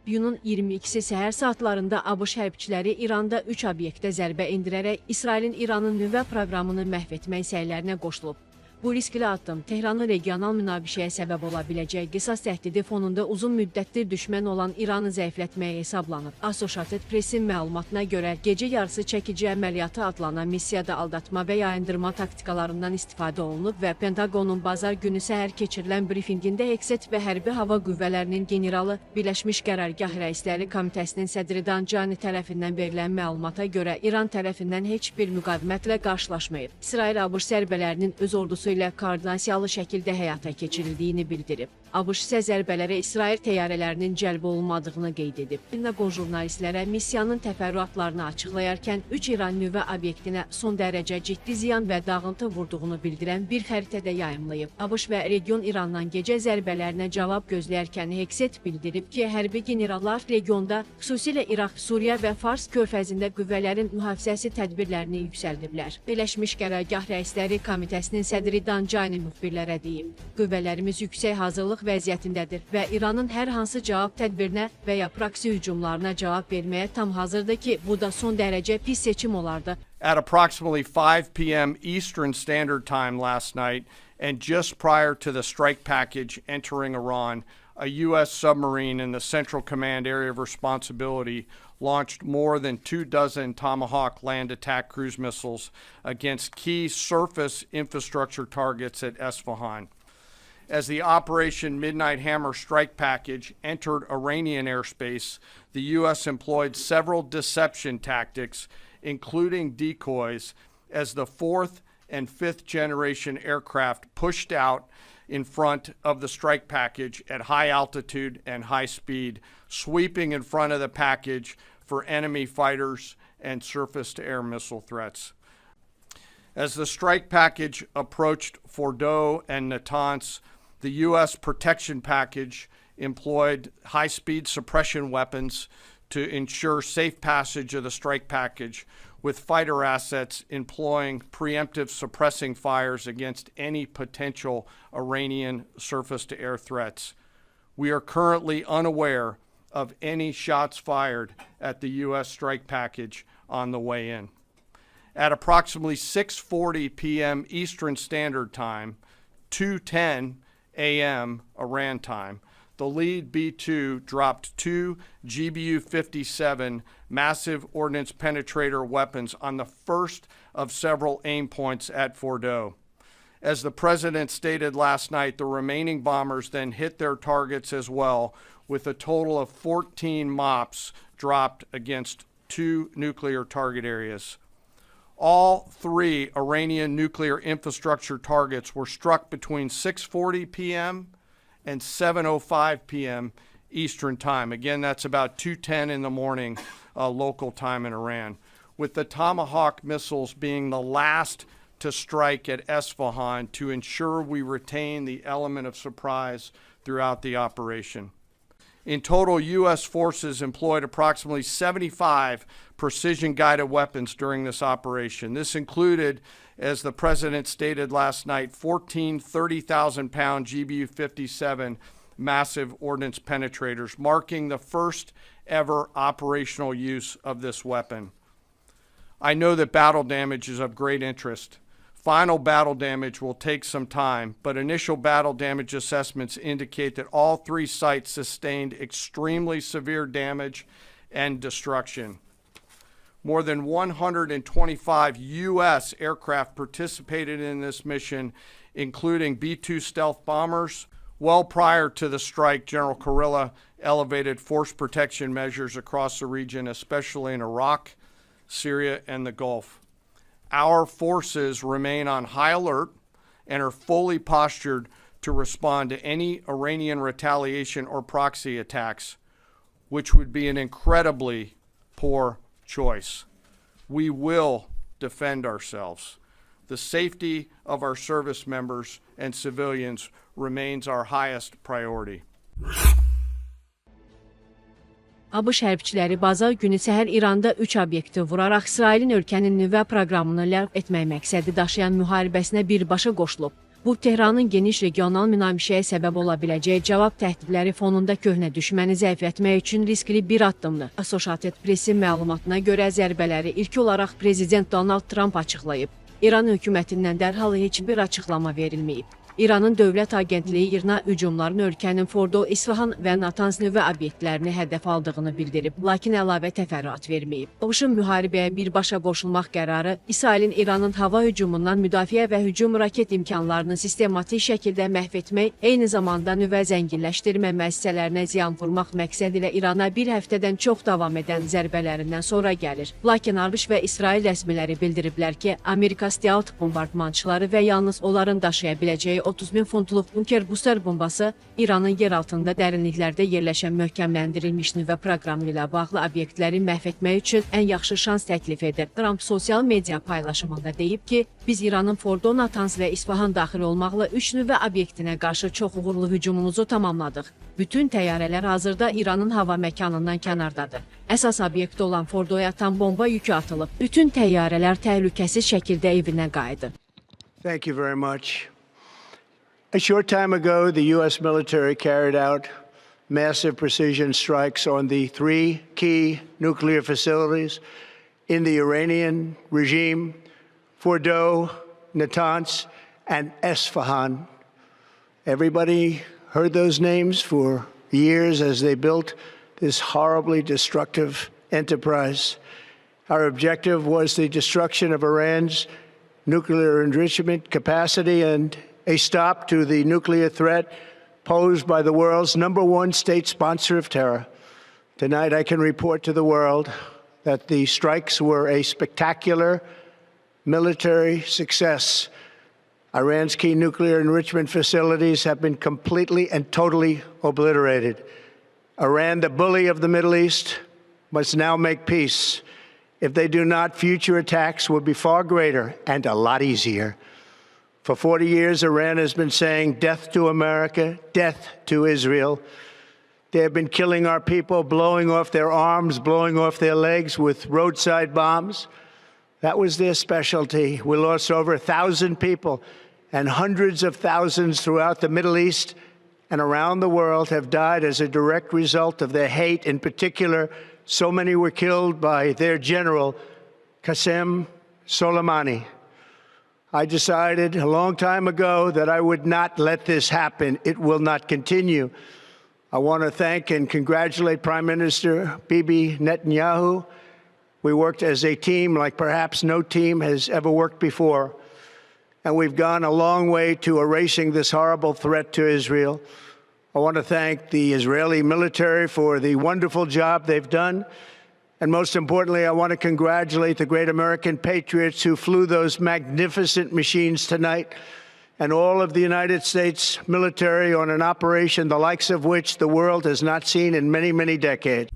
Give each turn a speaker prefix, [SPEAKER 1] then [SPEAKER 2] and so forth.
[SPEAKER 1] İyunun 22-si səhər saatlarında ABŞ hərbçiləri İranda 3 obyektə zərbə endirərək İsrailin İranın nüvə proqramını məhv etmək səylərinə qoşulub. Bu riskli addım Tehranın regional münaqişəyə səbəb ola biləcək qisas təhdidi fonunda uzun müddətdir düşmən olan İranı zəiflətməyə hesablanıb. Associated Press-in məlumatına görə gecə yarısı çəkici əməliyyatı adlanan missiyada aldatma və yayındırma taktikalarından istifadə olunub və Pentaqonun bazar günü səhər keçirilən brifinqində Hexet və Hərbi Hava Qüvvələrinin generalı Birləşmiş Qərargah Rəisləri Komitəsinin sədri Danjani tərəfindən verilən məlumata görə İran tərəfindən heç bir müqavimətlə qarşılaşmayıb. İsrail ABŞ zərbələrinin öz ordusu ilə koordinasiyalı şəkildə həyata keçirildiyini bildirib. ABŞ isə zərbələrə İsrail təyyarələrinin cəlb olunmadığını qeyd edib. Pentaqon jurnalistlərə missiyanın təfərrüatlarını açıqlayarkən 3 İran nüvə obyektinə son dərəcə ciddi ziyan və dağıntı vurduğunu bildirən bir xəritədə yayımlayıb. ABŞ və region İrandan gecə zərbələrinə cavab gözləyərkən Hexet bildirib ki, hərbi generallar regionda, xüsusilə İraq, Suriya və Fars körfəzində qüvvələrin mühafizəsi tədbirlərini yüksəldiblər. Birləşmiş Qərargah Rəisləri Komitəsinin sədri Danjani müxbirlərə deyib. Qüvvələrimiz yüksək hazırlıq vəziyyətindədir və İranın hər hansı cavab tədbirinə və ya proksi hücumlarına cavab verməyə tam hazırdır ki, bu da son dərəcə pis seçim olardı.
[SPEAKER 2] At approximately 5 p.m. Eastern Standard Time last night, and just prior to the strike package entering Iran, a U.S. submarine in the Central Command Area of Responsibility launched more than 24 Tomahawk land attack cruise missiles against key surface infrastructure targets at Esfahan. As the Operation Midnight Hammer strike package entered Iranian airspace, the U.S. employed several deception tactics, including decoys, as the 4th and 5th generation aircraft pushed out in front of the strike package at high altitude and high speed, sweeping in front of the package for enemy fighters and surface-to-air missile threats. As the strike package approached Fordo and Natanz, the U.S. protection package employed high-speed suppression weapons to ensure safe passage of the strike package, with fighter assets employing preemptive suppressing fires against any potential Iranian surface-to-air threats. We are currently unaware of any shots fired at the U.S. strike package on the way in. At approximately 6:40 p.m. Eastern Standard Time, 2:10 a.m. Iran time, the lead B-2 dropped 2 GBU-57 massive ordnance penetrator weapons on the first of several aim points at Fordo. As the president stated last night, the remaining bombers then hit their targets as well, with a total of 14 MOPs dropped against 2 nuclear target areas. All 3 Iranian nuclear infrastructure targets were struck between 6:40 p.m. and 7:05 p.m. Eastern Time. Again, that's about 2:10 in the morning local time in Iran, with the Tomahawk missiles being the last to strike at Esfahan to ensure we retain the element of surprise throughout the operation. In total, U.S. forces employed approximately 75 precision-guided weapons during this operation. This included, as the president stated last night, 14 30,000-pound GBU-57 massive ordnance penetrators, marking the first ever operational use of this weapon. I know that battle damage is of great interest. Final battle damage will take some time, but initial battle damage assessments indicate that all 3 sites sustained extremely severe damage and destruction. More than 125 U.S. aircraft participated in this mission, including B-2 stealth bombers. Well prior to the strike, General Kurilla elevated force protection measures across the region, especially in Iraq, Syria, and the Gulf. Our forces remain on high alert and are fully postured to respond to any Iranian retaliation or proxy attacks, which would be an incredibly poor choice. We will defend ourselves. The safety of our service members and civilians remains our highest priority.
[SPEAKER 1] ABŞ hərbçiləri bazar günü səhər İranda 3 obyekti vuraraq İsrailin ölkənin nüvə proqramını ləğv etmək məqsədi daşıyan müharibəsinə birbaşa qoşulub. Bu, Tehranın geniş regional münaqişəyə səbəb ola biləcək cavab təhdidləri fonunda köhnə düşməni zəiflətmək üçün riskli bir addımdır. Associated Press-in məlumatına görə zərbələri ilk olaraq Prezident Donald Trump açıqlayıb. İran hökumətindən dərhal heç bir açıqlama verilməyib. İranın dövlət agentliyi İrana hücumların ölkənin Fordo, İsfahan və Natanz nüvə obyektlərini hədəf aldığını bildirib, lakin əlavə təfərrüat verməyib. ABŞ-ın müharibəyə birbaşa qoşulmaq qərarı İsrailin İranın hava hücumundan müdafiə və hücum raket imkanlarını sistematik şəkildə məhv etmək, eyni zamanda nüvə zənginləşdirmə müəssisələrinə ziyan vurmaq məqsədi ilə İrana bir həftədən çox davam edən zərbələrindən sonra gəlir. Lakin ABŞ və İsrail rəsmiləri bildiriblər ki, Amerika stealth bombardmançıları və yalnız onların daşıya biləcəyi 30.000 funtluq bunker booster bombası İranın yer altında dərinliklərdə yerləşən möhkəmləndirilmiş nüvə proqramı ilə bağlı obyektləri məhv etmək üçün ən yaxşı şans təklif edir. Trump sosial media paylaşımında deyib ki, biz İranın Fordo, Natanz və İsfahan daxil olmaqla 3 nüvə obyektinə qarşı çox uğurlu hücumumuzu tamamladıq. Bütün təyyarələr hazırda İranın hava məkanından kənardadır. Əsas obyekt olan Fordoya tam bomba yükü atılıb. Bütün təyyarələr təhlükəsiz şəkildə evinə qayıdı.
[SPEAKER 3] Thank you very much. A short time ago, the U.S. military carried out massive precision strikes on the 3 key nuclear facilities in the Iranian regime, Fordo, Natanz, and Esfahan. Everybody heard those names for years as they built this horribly destructive enterprise. Our objective was the destruction of Iran's nuclear enrichment capacity and a stop to the nuclear threat posed by the world's #1 state sponsor of terror. Tonight, I can report to the world that the strikes were a spectacular military success. Iran's key nuclear enrichment facilities have been completely and totally obliterated. Iran, the bully of the Middle East, must now make peace. If they do not, future attacks will be far greater and a lot easier. For 40 years, Iran has been saying death to America, death to Israel. They have been killing our people, blowing off their arms, blowing off their legs with roadside bombs. That was their specialty. We lost over 1,000 people, and hundreds of thousands throughout the Middle East and around the world have died as a direct result of their hate. In particular, so many were killed by their general, Qasem Soleimani. I decided a long time ago that I would not let this happen. It will not continue. I want to thank and congratulate Prime Minister Bibi Netanyahu. We worked as a team like perhaps no team has ever worked before. And we've gone a long way to erasing this horrible threat to Israel. I want to thank the Israeli military for the wonderful job they've done. And most importantly, I want to congratulate the great American patriots who flew those magnificent machines tonight, and all of the United States military on an operation the likes of which the world has not seen in many, many decades.